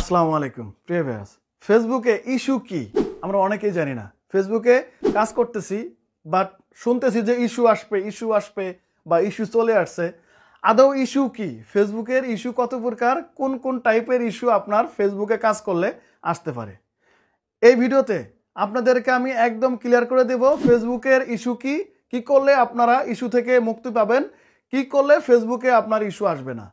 আসসালামু আলাইকুম প্রিয় ভিউয়ার্স। ফেসবুকে ইস্যু কি আমরা অনেকেই জানি না। ফেসবুকে কাজ করতেছি বাট শুনতেছি যে ইস্যু আসবে বা ইস্যু চলে আসছে। আদৌ ইস্যু কি? ফেসবুকের ইস্যু কত প্রকার, কোন কোন টাইপের ইস্যু আপনার ফেসবুকে কাজ করলে আসতে পারে। এই ভিডিওতে আপনাদেরকে আমি একদম ক্লিয়ার করে দেব ফেসবুকের ইস্যু কি, কি করলে আপনারা ইস্যু থেকে মুক্তি পাবেন, কি করলে ফেসবুকে আপনার ইস্যু আসবে না।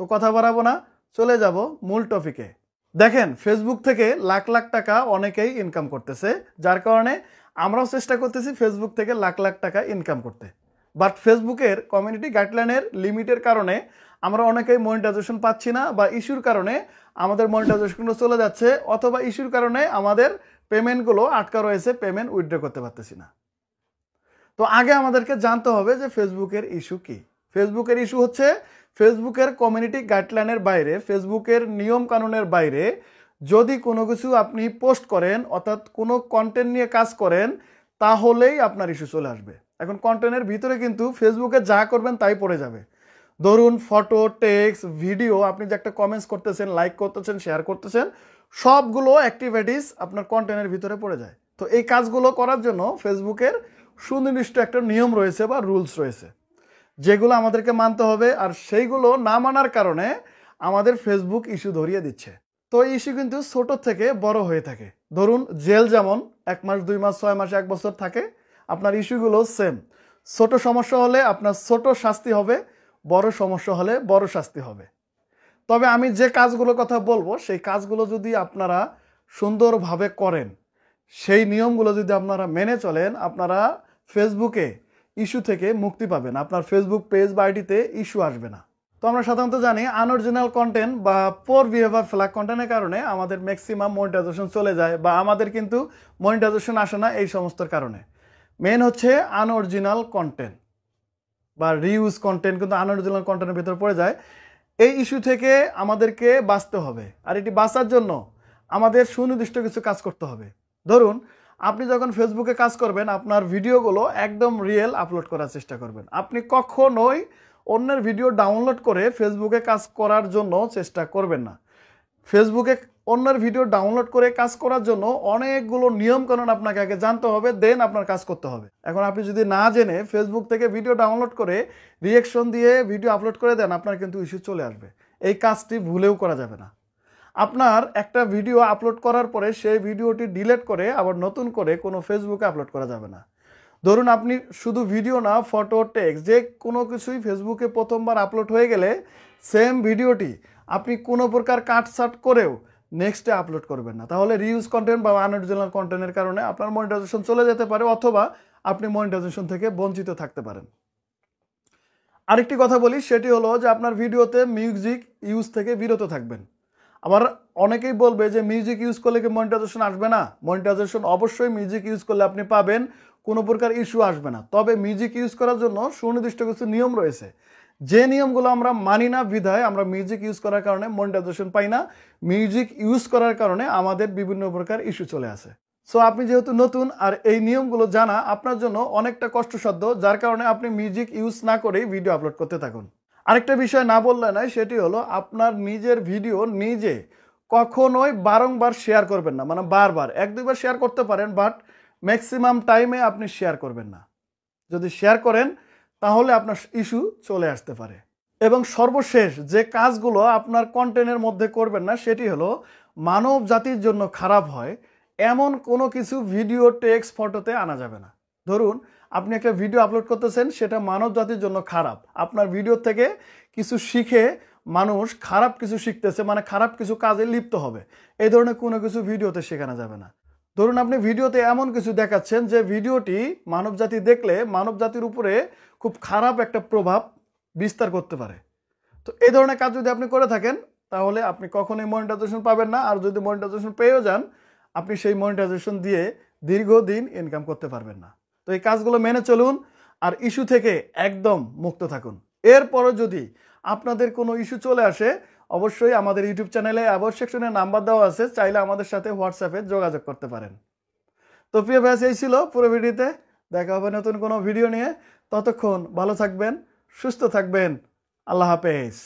তো কথা বাড়াবো না, চলে যাব মূল টপিকে। দেখেন, ফেসবুক থেকে লাখ লাখ টাকা অনেকেই ইনকাম করতেছে, যার কারণে আমরাও চেষ্টা করতেছি ফেসবুক থেকে লাখ লাখ টাকা ইনকাম করতে। বাট ফেসবুকের কমিউনিটি গাইডলাইনের লিমিটের কারণে আমরা অনেকেই মনিটাইজেশন পাচ্ছি না, বা ইস্যুর কারণে আমাদের মনিটাইজেশনগুলো চলে যাচ্ছে, অথবা ইস্যুর কারণে আমাদের পেমেন্টগুলো আটকা রয়েছে, পেমেন্ট উইথড্র করতে পারতেছি না। তো আগে আমাদেরকে জানতে হবে যে ফেসবুকের ইস্যু কি। ফেসবুকের ইস্যু হচ্ছে ফেসবুকের কমিউনিটি গাইডলাইনের বাইরে, ফেসবুকের নিয়ম কানুনের বাইরে যদি কোনো কিছু আপনি পোস্ট করেন, অর্থাৎ কোনো কন্টেন্ট নিয়ে কাজ করেন, তাহলেই আপনার ইস্যু চলে আসবে। এখন কন্টেন্টের ভিতরে কিন্তু ফেসবুকে যা করবেন তাই পড়ে যাবে। ধরুন ফটো, টেক্সট, ভিডিও, আপনি যে একটা কমেন্টস করতেছেন, লাইক করতেছেন, শেয়ার করতেছেন, সবগুলো অ্যাক্টিভিটিস আপনার কন্টেন্টের ভিতরে পড়ে যায়। তো এই কাজগুলো করার জন্য ফেসবুকের সুনির্দিষ্ট একটা নিয়ম রয়েছে বা রুলস রয়েছে, যেগুলো আমাদেরকে মানতে হবে। আর সেইগুলো না মানার কারণে আমাদের ফেসবুক ইস্যু ধরিয়ে দিচ্ছে। তো এই ইস্যু কিন্তু ছোট থেকে বড় হয়ে থাকে। ধরুন জেল যেমন 1 মাস, 2 মাস, 6 মাস, 1 বছর থাকে, আপনার ইস্যুগুলো সেম। ছোট সমস্যা হলে আপনার ছোট শাস্তি হবে, বড় সমস্যা হলে বড় শাস্তি হবে। তবে আমি যে কাজগুলোর কথা বলবো, সেই কাজগুলো যদি আপনারা সুন্দরভাবে করেন, সেই নিয়মগুলো যদি আপনারা মেনে চলেন, আপনারা ফেসবুকে ইস্যু থেকে মুক্তি পাবেন। আপনার ফেসবুক পেজ বা আইডিতে ইস্যু আসবে না। তো আমরা সাধারণত জানি আনঅরিজিনাল কন্টেন্ট বা পোর বিহেভিয়ার ফ্ল্যাগ কন্টেন্টের কারণে আমাদের ম্যাক্সিমাম মনিটাইজেশন চলে যায়, বা আমাদের কিন্তু মনিটাইজেশন আসে না। এই সমস্তর কারণে মেন হচ্ছে আনঅরিজিনাল কন্টেন্ট বা রিউজ কন্টেন্ট কিন্তু আনঅরিজিনাল কন্টেন্টের ভিতরে পড়ে যায়। এই ইস্যু থেকে আমাদেরকে বাঁচতে হবে, আর এটি বাঁচার জন্য আমাদের সুনির্দিষ্ট কিছু কাজ করতে হবে। ধরুন আপনি যখন ফেসবুকে কাজ করবেন, আপনার ভিডিওগুলো একদম রিয়েল আপলোড করার চেষ্টা করবেন। আপনি কখনোই অন্যের ভিডিও ডাউনলোড করে ফেসবুকে কাজ করার জন্য চেষ্টা করবেন না। ফেসবুকে অন্যের ভিডিও ডাউনলোড করে কাজ করার জন্য অনেকগুলো নিয়মকানুন আপনাকে আগে জানতে হবে, দেন আপনার কাজ করতে হবে। এখন আপনি যদি না জেনে ফেসবুক থেকে ভিডিও ডাউনলোড করে রিয়েকশন দিয়ে ভিডিও আপলোড করে দেন, আপনার কিন্তু ইস্যু চলে আসবে। এই কাজটি ভুলেও করা যাবে না। আপনার একটা ভিডিও আপলোড করার পরে সেই ভিডিওটি ডিলিট করে আবার নতুন করে কোনো ফেসবুকে আপলোড করা যাবে না। ধরুন আপনি শুধু ভিডিও না, ফটো, টেক্সট, যে কোনো কিছুই ফেসবুকে প্রথমবার আপলোড হয়ে গেলে সেম ভিডিওটি আপনি কোনো প্রকার কাটছাট করেও নেক্সটে আপলোড করবেন না। তাহলে রিউজ কন্টেন্ট বা আনঅরিজিনাল কন্টেন্টের কারণে আপনার মনিটাইজেশন চলে যেতে পারে, অথবা আপনি মনিটাইজেশন থেকে বঞ্চিত থাকতে পারেন। আরেকটি কথা বলি, সেটি হলো যে আপনার ভিডিওতে মিউজিক ইউজ থেকে বিরত থাকবেন। আবার অনেকেই বলবে যে মিউজিক ইউজ করলে কি মনিটাইজেশন আসবে না? মনিটাইজেশন অবশ্যই মিউজিক ইউজ করলে আপনি পাবেন, কোনো প্রকার ইস্যু আসবে না। তবে মিউজিক ইউজ করার জন্য সুনির্দিষ্ট কিছু নিয়ম রয়েছে, যে নিয়মগুলো আমরা মানি না বিধায় আমরা মিউজিক ইউজ করার কারণে মনিটাইজেশন পাই না। মিউজিক ইউজ করার কারণে আমাদের বিভিন্ন প্রকার ইস্যু চলে আসে। সো আপনি যেহেতু নতুন, আর এই নিয়মগুলো জানা আপনার জন্য অনেকটা কষ্টসাধ্য, যার কারণে আপনি মিউজিক ইউজ না করেই ভিডিও আপলোড করতে থাকুন। আরেকটা বিষয় না বললে নয়, সেটি হলো আপনার নিজের ভিডিও নিজে কখনোই বারংবার শেয়ার করবেন না। মানে বারবার 1-2 বার শেয়ার করতে পারেন, বাট ম্যাক্সিমাম টাইমে আপনি শেয়ার করবেন না। যদি শেয়ার করেন তাহলে আপনার ইস্যু চলে আসতে পারে। এবং সর্বশেষ যে কাজগুলো আপনার কন্টেন্টের মধ্যে করবেন না, সেটি হলো মানব জাতির জন্য খারাপ হয় এমন কোনো কিছু ভিডিও, টেক্সট, ফটোতে আনা যাবে না। ধরুন আপনি একটা ভিডিও আপলোড করতেছেন, সেটা মানব জাতির জন্য খারাপ, আপনার ভিডিও থেকে কিছু শিখে মানুষ খারাপ কিছু শিখতেছে, মানে খারাপ কিছু কাজে লিপ্ত হবে, এই ধরনের কোনো কিছু ভিডিওতে শেখানো যাবে না। ধরুন আপনি ভিডিওতে এমন কিছু দেখাচ্ছেন যে ভিডিওটি মানব জাতি দেখলে মানব জাতির উপরে খুব খারাপ একটা প্রভাব বিস্তার করতে পারে। তো এই ধরনের কাজ যদি আপনি করে থাকেন, তাহলে আপনি কখনোই মনিটাইজেশন পাবেন না। আর যদি মনিটাইজেশন পেয়েও যান, আপনি সেই মনিটাইজেশন দিয়ে দীর্ঘদিন ইনকাম করতে পারবেন না। তো এই কাজগুলো মেনে চলুন, আর ইস্যু থেকে একদম মুক্ত থাকুন। এরপরও যদি আপনাদের কোনো ইস্যু চলে আসে, অবশ্যই আমাদের ইউটিউব চ্যানেলে অ্যাবাউট সেকশনে নাম্বার দেওয়া আছে, চাইলে আমাদের সাথে হোয়াটসঅ্যাপে যোগাযোগ করতে পারেন। তো প্রিয় ভাই, এই ছিল পুরো ভিডিওতে। দেখা হবে নতুন কোনো ভিডিও নিয়ে। ততক্ষণ ভালো থাকবেন, সুস্থ থাকবেন। আল্লাহ হাফেজ।